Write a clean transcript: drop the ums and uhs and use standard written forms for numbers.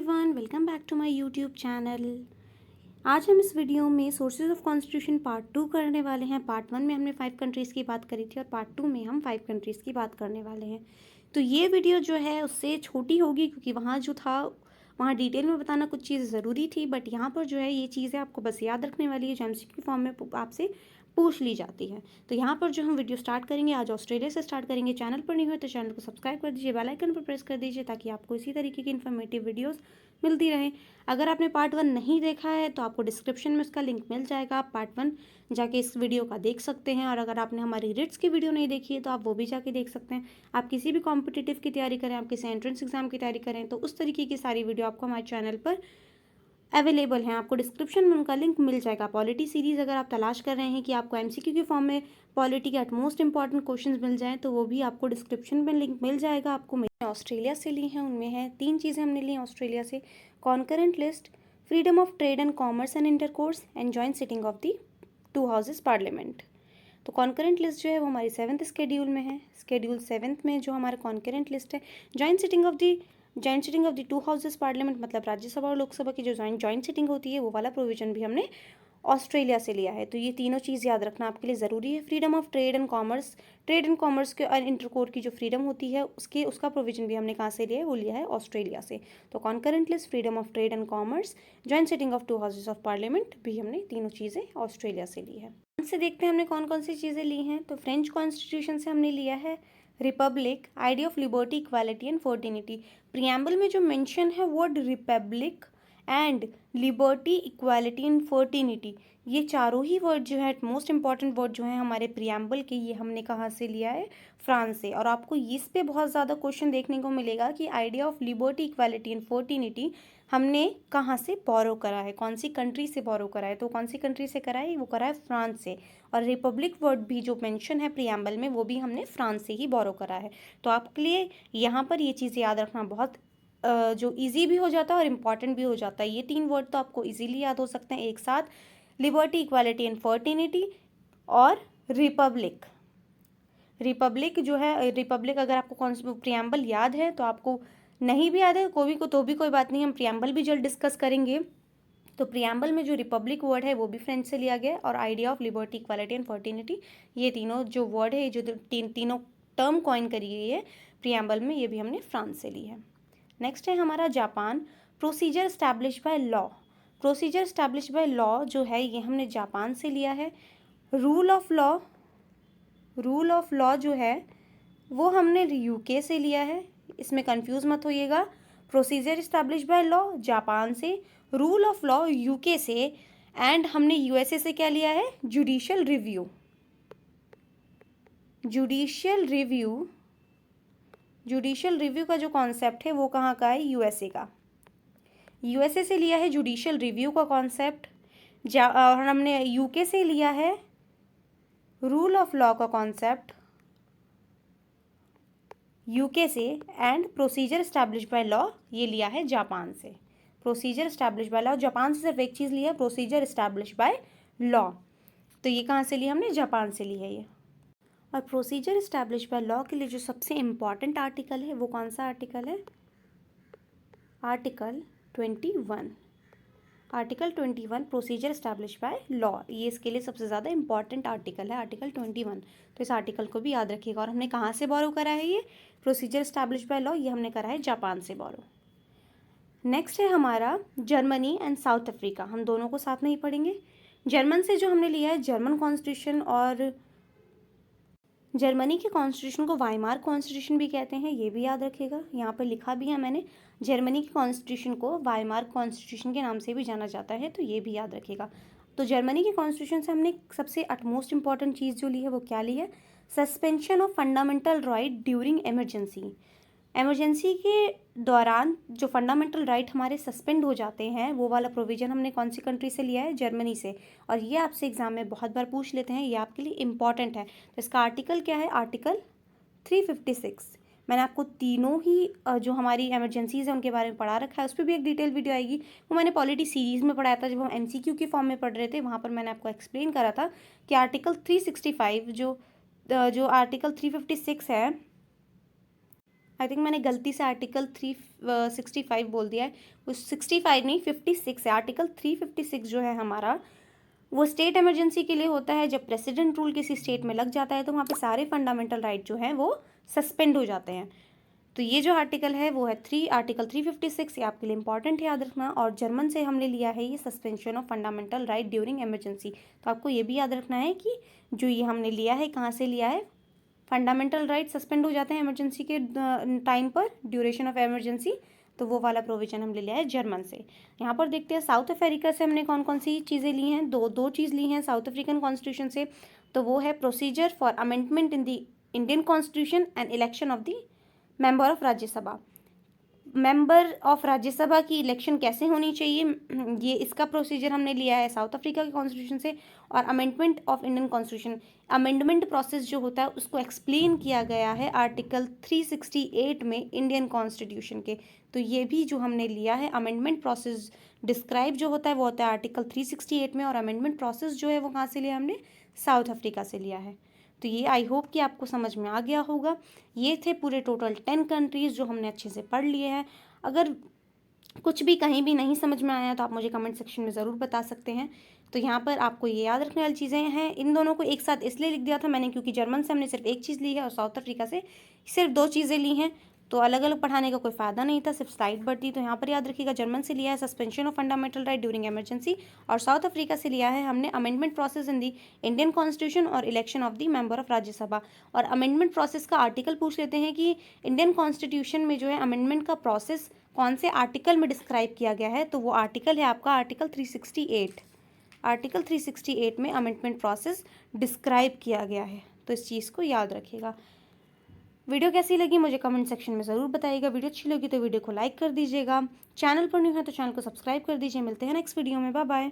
Everyone, welcome back to my YouTube channel. आज हम इस वीडियो में सोर्सेज ऑफ कॉन्स्टिट्यूशन पार्ट 2 करने वाले हैं। पार्ट 1 में हमने 5 कंट्रीज़ की बात करी थी और पार्ट 2 में हम 5 कंट्रीज़ की बात करने वाले हैं। तो ये वीडियो जो है उससे छोटी होगी क्योंकि वहाँ जो था वहाँ डिटेल में बताना कुछ चीज़ ज़रूरी थी, बट यहाँ पर जो है ये चीज़ें आपको बस याद रखने वाली है जो एमसीक्यू फॉर्म में आपसे पूछ ली जाती है। तो यहाँ पर जो हम वीडियो स्टार्ट करेंगे, आज ऑस्ट्रेलिया से स्टार्ट करेंगे। चैनल पर नहीं हो तो चैनल को सब्सक्राइब कर दीजिए, बेल आइकन पर प्रेस कर दीजिए ताकि आपको इसी तरीके की इन्फॉर्मेटिव वीडियोस मिलती रहें। अगर आपने पार्ट 1 नहीं देखा है तो आपको डिस्क्रिप्शन में उसका लिंक मिल जाएगा, आप पार्ट 1 जाके इस वीडियो का देख सकते हैं। और अगर आपने हमारी रिट्स की वीडियो नहीं देखी है तो आप वो भी जाके देख सकते हैं। आप किसी भी कॉम्पिटिटिव की तैयारी करें, आप किसी एंट्रेंस एग्जाम की तैयारी करें तो उस तरीके की सारी वीडियो आपको हमारे चैनल पर अवेलेबल हैं। आपको डिस्क्रिप्शन में उनका लिंक मिल जाएगा। पॉलिटी सीरीज़ अगर आप तलाश कर रहे हैं कि आपको एमसीक्यू के फॉर्म में पॉलिटी के एटमोस्ट इंपॉर्टेंट क्वेश्चंस मिल जाएं तो वो भी आपको डिस्क्रिप्शन में लिंक मिल जाएगा। आपको मैंने ऑस्ट्रेलिया से ली हैं, उनमें है 3 चीज़ें हमने ली हैं ऑस्ट्रेलिया से: concurrent list, freedom of trade and commerce and intercourse and joint sitting of the 2 houses parliament. तो कॉन्करेंट लिस्ट जो है वो हमारी 7th स्केड्यूल में है। स्केड्यूल 7th में जो हमारा कॉन्करेंट लिस्ट है, joint sitting of the 2 houses parliament, मतलब राज्यसभा और लोकसभा की जो जॉइंट सिटिंग होती है वो वाला प्रोविजन भी हमने ऑस्ट्रेलिया से लिया है। तो ये तीनों चीज़ याद रखना आपके लिए ज़रूरी है। Freedom of trade and commerce के और इंटरकोर्स की जो फ्रीडम होती है उसका प्रोविजन भी हमने कहाँ से लिया है, वो लिया है ऑस्ट्रेलिया से। तो concurrent list, freedom of trade and commerce, joint sitting of 2 houses of parliament भी हमने तीनों चीज़ें ऑस्ट्रेलिया से ली है। से देखते हैं हमने कौन कौन सी चीज़ें ली हैं। तो फ्रेंच कॉन्स्टिट्यूशन से हमने लिया है Republic, idea of liberty, equality and fraternity. Preamble में जो मेंशन है word Republic and liberty, equality and fraternity, ये चारों ही वर्ड जो है मोस्ट इंपॉर्टेंट वर्ड जो है हमारे प्रियम्बल के, ये हमने कहाँ से लिया है, फ्रांस से। और आपको इस पे बहुत ज़्यादा क्वेश्चन देखने को मिलेगा कि idea of liberty, equality and fraternity हमने कहाँ से बोरो करा है, कौन सी कंट्री से बोरो करा है। तो कौन सी कंट्री से करा है, वो करा है फ्रांस से। और रिपब्लिक वर्ड भी जो मेंशन है प्रियम्बल में वो भी हमने फ्रांस से ही बोरो करा है। तो आपके लिए यहाँ पर ये चीज़ याद रखना बहुत जो इजी भी हो जाता है और इम्पॉर्टेंट भी हो जाता है। ये 3 वर्ड तो आपको इजीली याद हो सकते हैं एक साथ: लिबर्टी, इक्वालिटी एंड फर्टिनिटी और रिपब्लिक। रिपब्लिक जो है, रिपब्लिक अगर आपको कौन सा प्रियम्बल याद है तो आपको नहीं भी याद है तो भी कोई बात नहीं, हम प्रियम्बल भी जल्द डिस्कस करेंगे। तो प्रियम्बल में जो रिपब्लिक वर्ड है वो भी फ्रेंच से लिया गया है और idea of liberty, equality and fraternity, ये तीनों जो वर्ड है, जो तीनों टर्म कॉइन करी गई है प्रियम्बल में, ये भी हमने फ्रांस से ली है। नेक्स्ट है हमारा Japan. Procedure establish by law. Procedure establish by law जो है ये हमने जापान से लिया है। रूल ऑफ लॉ जो है वो हमने यूके से लिया है, इसमें कंफ्यूज मत होइएगा। Procedure establish by law Japan से, रूल ऑफ लॉ यूके से, एंड हमने यूएसए से क्या लिया है, जुडिशियल रिव्यू। जुडिशियल रिव्यू का जो कॉन्सेप्ट है वो कहाँ का है, यूएसए का। यूएसए से लिया है जुडिशियल रिव्यू का कॉन्सेप्ट, और हमने यूके से लिया है रूल ऑफ लॉ का कॉन्सेप्ट यूके से, and procedure establish by law ये लिया है जापान से। Procedure establish by law Japan से सिर्फ एक चीज़ लिया है, प्रोसीजर एस्टैब्लिश बाय लॉ। तो ये कहाँ से लिया हमने, जापान से ली है ये। और प्रोसीजर एस्टैब्लिश बाय लॉ के लिए जो सबसे इम्पॉर्टेंट आर्टिकल है वो कौन सा आर्टिकल है, article 21। Article 21 procedure establish by law, ये इसके लिए सबसे ज़्यादा इंपॉर्टेंट आर्टिकल है, आर्टिकल 21। तो इस आर्टिकल को भी याद रखिएगा। और हमने कहाँ से बोरो करा है, ये प्रोसीजर एस्टैब्लिश बाय लॉ ये हमने करा है जापान से बोरो। नेक्स्ट है हमारा जर्मनी एंड साउथ अफ्रीका। हम दोनों को साथ में ही पढ़ेंगे। जर्मन से जो हमने लिया है जर्मन कॉन्स्टिट्यूशन, और जर्मनी के कॉन्स्टिट्यूशन को वाइमार कॉन्स्टिट्यूशन भी कहते हैं, ये भी याद रखिएगा। यहाँ पर लिखा भी है मैंने, जर्मनी के कॉन्स्टिट्यूशन को वाइमार कॉन्स्टिट्यूशन के नाम से भी जाना जाता है, तो ये भी याद रखिएगा। तो जर्मनी के कॉन्स्टिट्यूशन से हमने सबसे अटमोस्ट इंपॉर्टेंट चीज़ जो ली है वो क्या ली है, suspension of fundamental right during emergency के दौरान जो फंडामेंटल राइट हमारे सस्पेंड हो जाते हैं वो वाला प्रोविजन हमने कौन सी कंट्री से लिया है, जर्मनी से। और ये आपसे एग्जाम में बहुत बार पूछ लेते हैं, ये आपके लिए इंपॉर्टेंट है। तो इसका आर्टिकल क्या है, आर्टिकल 356। मैंने आपको तीनों ही जो हमारी एमरजेंसीज है उनके बारे में पढ़ा रखा है, उस पर भी एक डिटेल वीडियो आएगी, वो मैंने पॉलिटी सीरीज़ में पढ़ाया था जब हम एमसीक्यू के फॉर्म में पढ़ रहे थे, वहाँ पर मैंने आपको एक्सप्लेन करा था कि आर्टिकल 365 जो आर्टिकल 356 है आई थिंक मैंने गलती से आर्टिकल 365 बोल दिया है, वो 65 नहीं 56 है। आर्टिकल 356 जो है हमारा, वो स्टेट इमरजेंसी के लिए होता है। जब प्रेसिडेंट रूल किसी स्टेट में लग जाता है तो वहाँ पे सारे फंडामेंटल राइट जो हैं वो सस्पेंड हो जाते हैं। तो ये जो आर्टिकल है वो है आर्टिकल 356, ये आपके लिए इंपॉर्टेंट है याद रखना। और जर्मन से हमने लिया है ये suspension of fundamental right during emergency. तो आपको ये भी याद रखना है कि जो ये हमने लिया है कहाँ से लिया है, फंडामेंटल राइट सस्पेंड हो जाते हैं इमरजेंसी के टाइम पर, ड्यूरेशन ऑफ इमरजेंसी, तो वो वाला प्रोविजन हम ले लिया है जर्मन से। यहाँ पर देखते हैं साउथ अफ्रीका से हमने कौन कौन सी चीज़ें ली हैं। दो चीज़ ली हैं साउथ अफ्रीकन कॉन्स्टिट्यूशन से। तो वो है procedure for amendment in the Indian constitution and election of the member of Rajya Sabha. Member of Rajya Sabha की इलेक्शन कैसे होनी चाहिए, ये इसका प्रोसीजर हमने लिया है साउथ अफ्रीका के कॉन्स्टिट्यूशन से। और amendment of Indian constitution, amendment process जो होता है उसको एक्सप्लेन किया गया है आर्टिकल 368 में इंडियन कॉन्स्टिट्यूशन के। तो ये भी जो हमने लिया है अमेंडमेंट प्रोसेस डिस्क्राइब जो होता है वो होता है आर्टिकल 368 में। और अमेंडमेंट प्रोसेस जो है वो कहाँ से लिया हमने, साउथ अफ्रीका से लिया है। तो ये आई होप कि आपको समझ में आ गया होगा। ये थे पूरे टोटल 10 कंट्रीज़ जो हमने अच्छे से पढ़ लिए हैं। अगर कुछ भी कहीं भी नहीं समझ में आया तो आप मुझे कमेंट सेक्शन में ज़रूर बता सकते हैं। तो यहाँ पर आपको ये याद रखने वाली चीज़ें हैं। इन दोनों को एक साथ इसलिए लिख दिया था मैंने क्योंकि जर्मन से हमने सिर्फ एक चीज़ ली है और साउथ अफ्रीका से सिर्फ 2 चीज़ें ली हैं। तो अलग अलग पढ़ाने का कोई फ़ायदा नहीं था, सिर्फ स्लाइड बढ़ती। तो यहाँ पर याद रखिएगा, जर्मन से लिया है suspension of fundamental right during emergency, और साउथ अफ्रीका से लिया है हमने amendment process in the Indian constitution और election of the member of Rajya Sabha. और अमेंडमेंट प्रोसेस का आर्टिकल पूछ लेते हैं कि इंडियन कॉन्स्टिट्यूशन में जो है अमेंडमेंट का प्रोसेस कौन से आर्टिकल में डिस्क्राइब किया गया है। तो वो आर्टिकल है आपका आर्टिकल 368। आर्टिकल 368 में अमेंडमेंट प्रोसेस डिस्क्राइब किया गया है। तो इस चीज़ को याद रखिएगा। वीडियो कैसी लगी मुझे कमेंट सेक्शन में ज़रूर बताइएगा। वीडियो अच्छी लगी तो वीडियो को लाइक कर दीजिएगा। चैनल पर न्यू है तो चैनल को सब्सक्राइब कर दीजिए। मिलते हैं नेक्स्ट वीडियो में, बाय बाय।